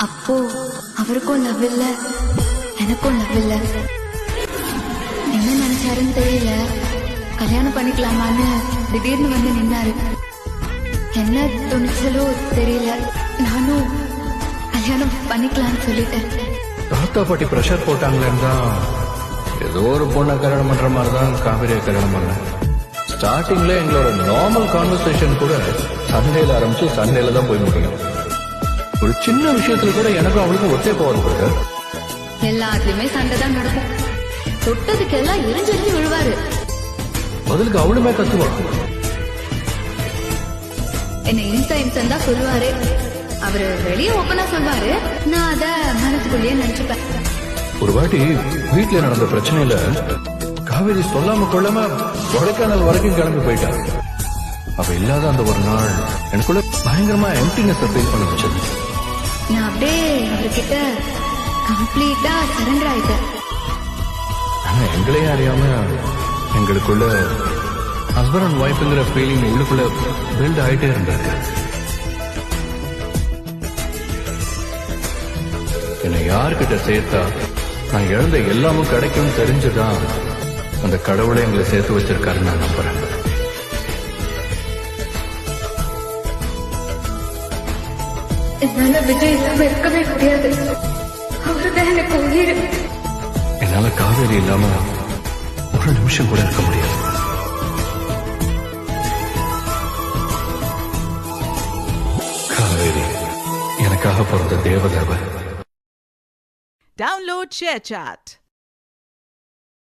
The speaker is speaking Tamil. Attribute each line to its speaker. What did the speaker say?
Speaker 1: அப்போ அவருக்கும் லவ் இல்ல, எனக்கும் லவ் இல்ல. என்ன நினைச்சாருன்னு தெரியல. கல்யாணம் பண்ணிக்கலாமான்னு திடீர்னு வந்து நின்னாரு. என்ன துணிச்சலோ தெரியல. நானும் கல்யாணம் பண்ணிக்கலாம்னு சொல்லிட்டேன்.
Speaker 2: தாத்தா பாட்டி பிரஷர் போட்டாங்களேன்னு தான் ஏதோ ஒரு பொண்ணை கல்யாணம் பண்ற மாதிரி தான் காவிரியை கல்யாணம் பண்ணேன். ஸ்டார்டிங்ல எங்களோட நார்மல் கான்வர்சேஷன் கூட சண்டேல ஆரம்பிச்சு சண்டேல தான் போய் முடியும். ஒரு சின்ன விஷயத்துல கூட எனக்கும் அவளுக்கும் ஒத்தே போவாரு.
Speaker 1: எல்லாத்துலயுமே சண்டை தான் நடக்கும். தொட்டதுக்கெல்லாம் எரிஞ்செறிஞ்சு விழுவாரு.
Speaker 2: பதிலுக்கு அவளுமே கத்துவாங்க.
Speaker 1: என்ன இன்சைன்ஸ் தான் சொல்லுவாரு. அவரு வெளியே ஓப்பனா சொல்வாரு, நான் அத மனசுக்குள்ளேயே நினைச்சுப்பேன்.
Speaker 2: ஒரு வாட்டி வீட்டுல நடந்த பிரச்சனையில காவேரி சொல்லாம கொள்ளாம கொடைக்கானல் வரைக்கும் கிளம்பி போயிட்டாரு. அவ இல்லாத அந்த ஒரு நாள் எனக்குள்ள பயங்கரமா எம்ப்டினஸ் ஃபீல் பண்ண வச்சது.
Speaker 1: நான் அப்படியே அவர்கிட்ட கம்ப்ளீட்டா சரண்டர் ஆயிட்டேன்.
Speaker 2: ஆனா எங்களையே அறியாம எங்களுக்குள்ள ஹஸ்பண்ட் அண்ட் ஒய்ஃப்ங்கிற ஃபீலிங் உள்ளுக்குள்ள பில்ட் ஆயிட்டே இருந்தாரு. என்னை யாருக்கிட்ட சேர்த்தா நான் இழந்த எல்லாமும் கிடைக்கும் தெரிஞ்சுதான் அந்த கடவுளை எங்களை சேர்த்து வச்சிருக்காருன்னு நான் நம்புறேன்.
Speaker 1: என்னால விஜய் இல்லாம இருக்கவே முடியாது. அவருதான் எனக்கு உயிர்.
Speaker 2: என்னால காவேரி இல்லாம ஒரு நிமிஷம் கூட இருக்க முடியாது. காவேரி எனக்காக பிறந்த தேவதேவ.
Speaker 3: Download ShareChat.